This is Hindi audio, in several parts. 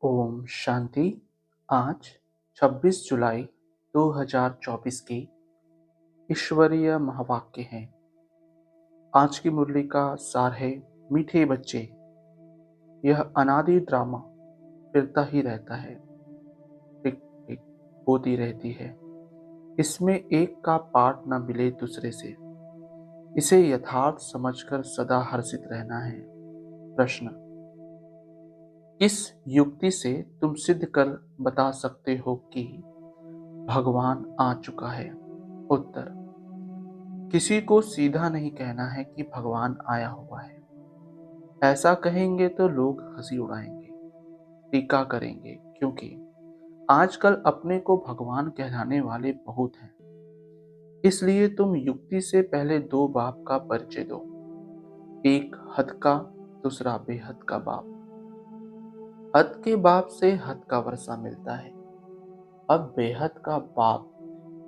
ओम शांति। आज 26 जुलाई 2024 की ईश्वरीय महावाक्य है। आज की मुरली का सार है, मीठे बच्चे, यह अनादि ड्रामा फिरता ही रहता है, टिक टिक होती रहती है। इसमें एक का पार्ट न मिले दूसरे से। इसे यथार्थ समझकर सदा हर्षित रहना है। प्रश्न: किस युक्ति से तुम सिद्ध कर बता सकते हो कि भगवान आ चुका है? उत्तर: किसी को सीधा नहीं कहना है कि भगवान आया हुआ है। ऐसा कहेंगे तो लोग हंसी उड़ाएंगे, टीका करेंगे, क्योंकि आजकल अपने को भगवान कहलाने वाले बहुत हैं। इसलिए तुम युक्ति से पहले दो बाप का परिचय दो, एक हद का, दूसरा बेहद का बाप। हद के बाप से हद का वर्षा मिलता है। अब बेहद का बाप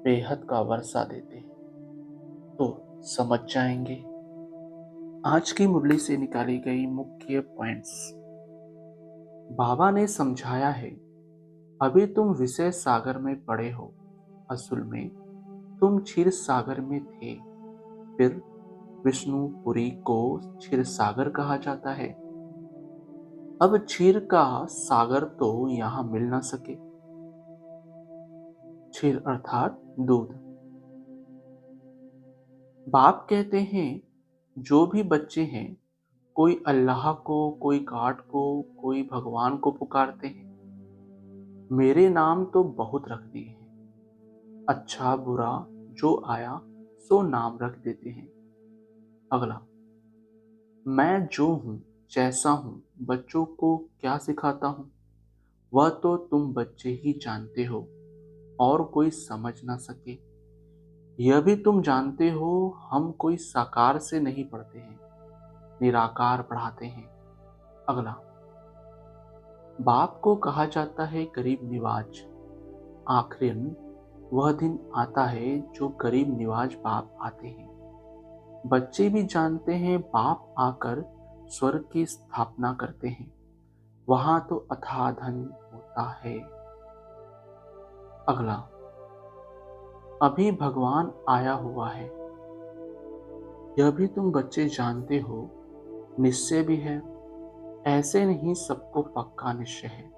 बेहद का वर्षा देते हैं, तो समझ जाएंगे। आज की मुरली से निकाली गई मुख्य पॉइंट्स। बाबा ने समझाया है, अभी तुम विषय सागर में पड़े हो, असल में तुम क्षीर सागर में थे। फिर विष्णुपुरी को क्षीर सागर कहा जाता है। अब क्षीर का सागर तो यहाँ मिल ना सके। क्षीर अर्थात दूध। बाप कहते हैं, जो भी बच्चे हैं, कोई अल्लाह को, कोई गॉड को, कोई भगवान को पुकारते हैं। मेरे नाम तो बहुत रख दिए हैं, अच्छा बुरा जो आया सो नाम रख देते हैं। अगला, मैं जो हूँ, जैसा हूँ, बच्चों को क्या सिखाता हूँ, वह तो तुम बच्चे ही जानते हो और कोई समझ ना सके। यह भी तुम जानते हो, हम कोई साकार से नहीं पढ़ते हैं, निराकार पढ़ाते हैं। अगला, बाप को कहा जाता है गरीब निवाज। आखिरन वह दिन आता है जो गरीब निवाज बाप आते हैं। बच्चे भी जानते हैं, बाप आकर स्वर्ग की स्थापना करते हैं, वहां तो अथाह धन होता है। अगला, अभी भगवान आया हुआ है, यह भी तुम बच्चे जानते हो, निश्चय भी है। ऐसे नहीं सबको पक्का निश्चय है,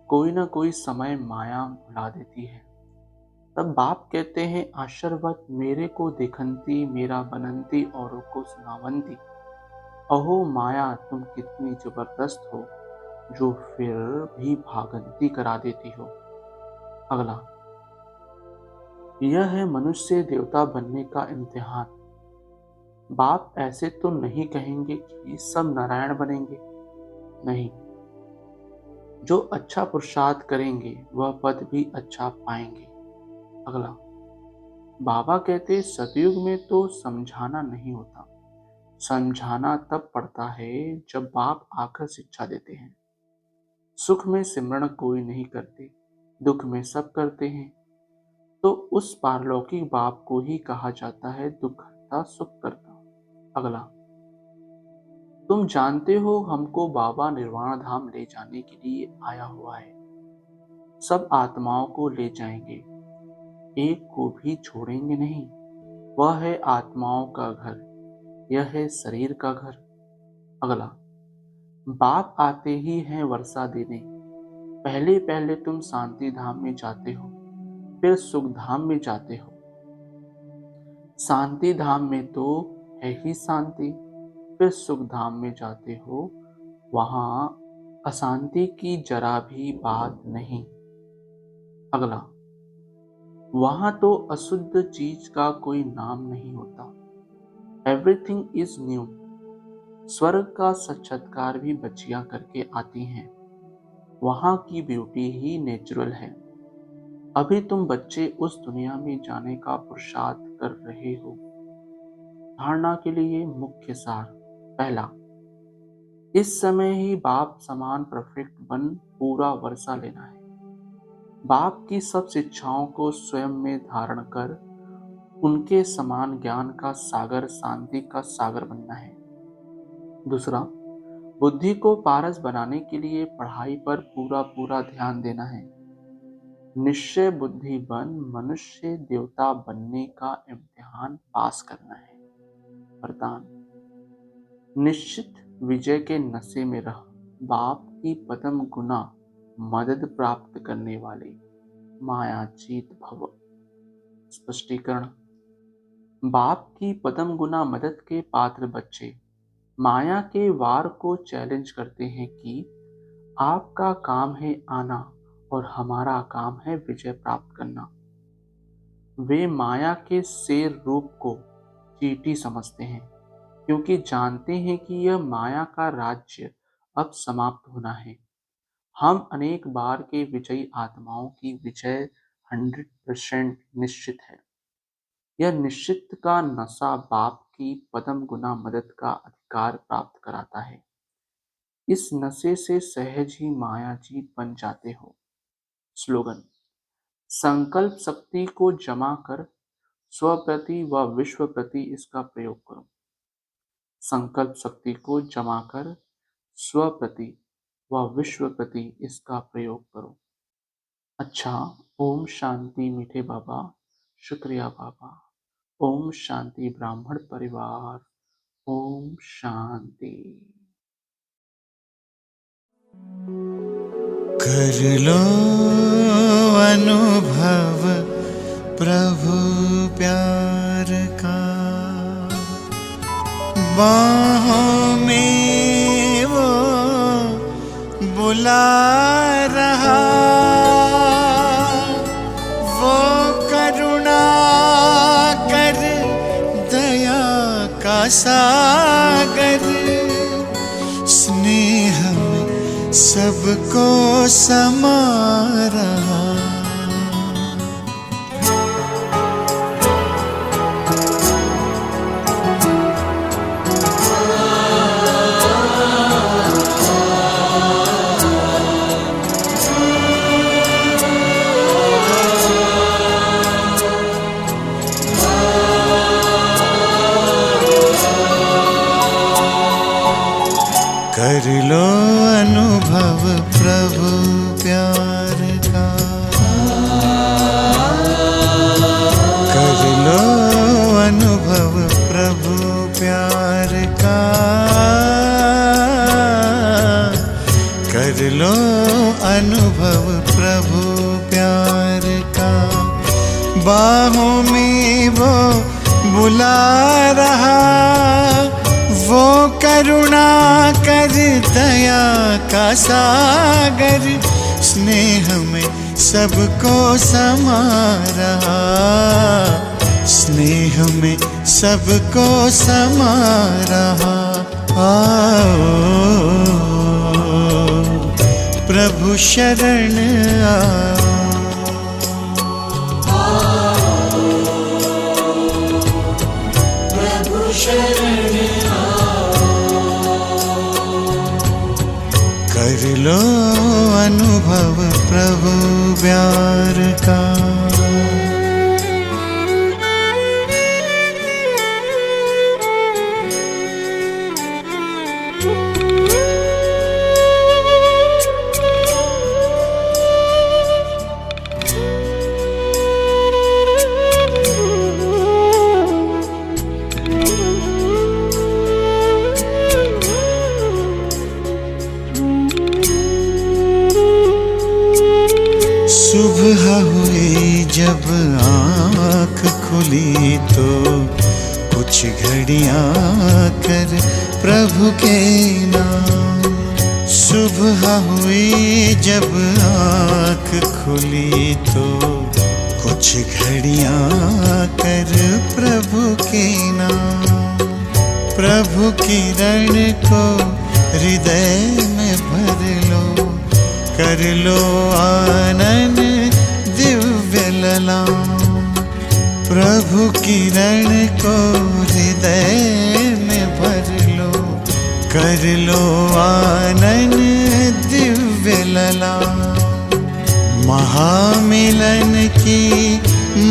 कोई ना कोई समय माया भुला देती है। तब बाप कहते हैं, आशर्वत मेरे को दिखंती, मेरा बनंती औरों को सुनावंती। अहो माया, तुम कितनी जबरदस्त हो, जो फिर भी भागंती करा देती हो। अगला, यह है मनुष्य देवता बनने का इम्तिहान। बाप ऐसे तो नहीं कहेंगे कि सब नारायण बनेंगे, नहीं। जो अच्छा पुरुषार्थ करेंगे वह पद भी अच्छा पाएंगे। अगला, बाबा कहते सतयुग में तो समझाना नहीं होता, समझाना तब पड़ता है जब बाप आकर शिक्षा देते हैं। सुख में सिमरण कोई नहीं करते, दुख में सब करते हैं, तो उस पारलौकिक बाप को ही कहा जाता है दुख हरता सुख करता। अगला, तुम जानते हो हमको बाबा निर्वाण धाम ले जाने के लिए आया हुआ है। सब आत्माओं को ले जाएंगे, एक को भी छोड़ेंगे नहीं। वह है आत्माओं का घर, यह है शरीर का घर। अगला, बाप आते ही हैं वर्षा देने। पहले पहले तुम शांति धाम में जाते हो, फिर सुख धाम में जाते हो। शांति धाम में तो है ही शांति, फिर सुख धाम में जाते हो, वहां अशांति की जरा भी बात नहीं। अगला, वहां तो अशुद्ध चीज का कोई नाम नहीं होता। Everything is new. स्वर्ग का साक्षात्कार भी बच्चियां करके आती हैं, वहां की ब्यूटी ही नेचुरल है। अभी तुम बच्चे उस दुनिया में जाने का पुरुषार्थ कर रहे हो। धारणा के लिए मुख्य सार। पहला, इस समय ही बाप समान परफेक्ट बन पूरा वर्षा लेना है। बाप की सब शिक्षाओं को स्वयं में धारण कर उनके समान ज्ञान का सागर, शांति का सागर बनना है। दूसरा, बुद्धि को पारस बनाने के लिए पढ़ाई पर पूरा पूरा ध्यान देना है। निश्चय बुद्धि बन मनुष्य देवता बनने का इम्तिहान पास करना है। वरदान, निश्चित विजय के नशे में रह, बाप की पदम गुना मदद प्राप्त करने वाले माया जीत भव। स्पष्टीकरण, बाप की पदम गुना मदद के पात्र बच्चे माया के वार को चैलेंज करते हैं कि आपका काम है आना और हमारा काम है विजय प्राप्त करना। वे माया के शेर रूप को चींटी समझते हैं, क्योंकि जानते हैं कि यह माया का राज्य अब समाप्त होना है। हम अनेक बार के विजयी आत्माओं की विजय 100% निश्चित है। यह निश्चित का नशा बाप की पदम गुना मदद का अधिकार प्राप्त कराता है। इस नशे से सहज ही माया जीत बन जाते हो। स्लोगन, संकल्प शक्ति को जमा कर स्वप्रति व विश्व प्रति इसका प्रयोग करो। संकल्प शक्ति को जमा कर स्वप्रति व विश्व प्रति इसका प्रयोग करो। अच्छा, ओम शांति मीठे बाबा, शुक्रिया बाबा। ओम शांति ब्राह्मण परिवार, ओम शांति। कर लो अनुभव प्रभु प्यार का, बाहों में वो बुला रहा, वो करुणा कर दया का सागर, स्नेह में सबको समा रहा। कर लो अनुभव प्रभु प्यार का, कर लो अनुभव प्रभु प्यार का, कर लो अनुभव प्रभु प्यार का, बाहों में वो बुला रहा, वो करुणा कर दया का सागर, स्नेह में सबको समा रहा, स्नेह में सबको समा रहा। आओ प्रभु शरण आओ, प्रभु शरण कर लो अनुभव प्रभु प्यार का। सुबह हुई जब आँख खुली तो कुछ घड़ियाँ कर प्रभु के नाम। सुबह हुई जब आँख खुली तो कुछ घड़ियाँ कर प्रभु के नाम। प्रभु किरण को हृदय में भर लो, कर लो आनंद दिव्य ललाम। प्रभु किरण को हृदय में भर लो, कर लो आनंद दिव्य ललाम। महामिलन की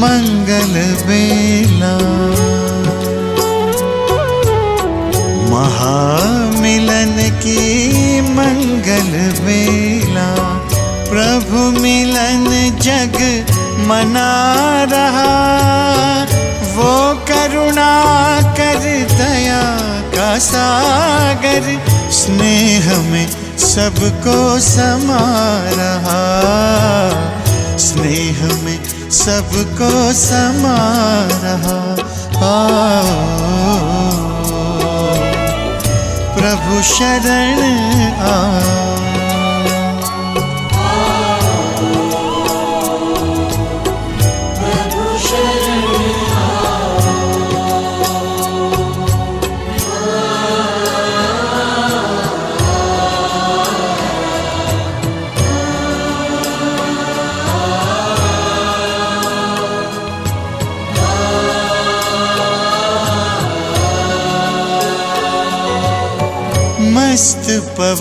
मंगल बेला, महामिलन की मंगल बेला, प्रभु मिलन जग मना रहा, वो करुणा कर दया का सागर, स्नेह में सबको समा रहा, स्नेह में सबको समा रहा। प्रभु शरण आ, मस्त पवन